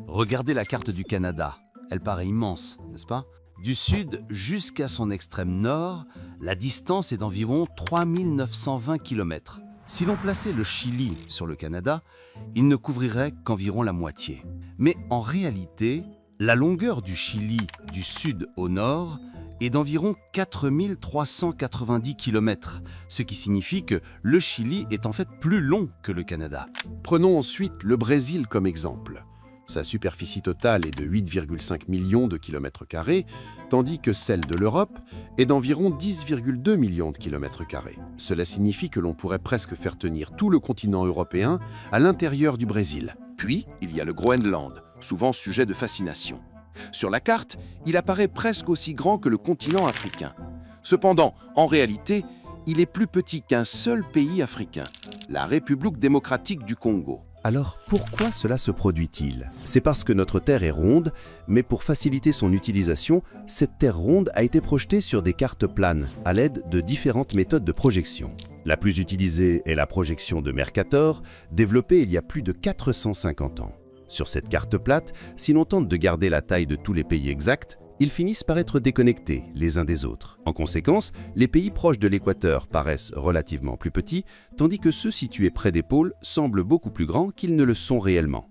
Regardez la carte du Canada. Elle paraît immense, n'est-ce pas? Du sud jusqu'à son extrême nord, la distance est d'environ 3920 km. Si l'on plaçait le Chili sur le Canada, il ne couvrirait qu'environ la moitié. Mais en réalité, la longueur du Chili du sud au nord est d'environ 4390 km, ce qui signifie que le Chili est en fait plus long que le Canada. Prenons ensuite le Brésil comme exemple. Sa superficie totale est de 8,5 millions de kilomètres carrés, tandis que celle de l'Europe est d'environ 10,2 millions de kilomètres carrés. Cela signifie que l'on pourrait presque faire tenir tout le continent européen à l'intérieur du Brésil. Puis, il y a le Groenland, souvent sujet de fascination. Sur la carte, il apparaît presque aussi grand que le continent africain. Cependant, en réalité, il est plus petit qu'un seul pays africain, la République démocratique du Congo. Alors pourquoi cela se produit-il? C'est parce que notre Terre est ronde, mais pour faciliter son utilisation, cette Terre ronde a été projetée sur des cartes planes à l'aide de différentes méthodes de projection. La plus utilisée est la projection de Mercator, développée il y a plus de 450 ans. Sur cette carte plate, si l'on tente de garder la taille de tous les pays exacts, ils finissent par être déconnectés les uns des autres. En conséquence, les pays proches de l'équateur paraissent relativement plus petits, tandis que ceux situés près des pôles semblent beaucoup plus grands qu'ils ne le sont réellement.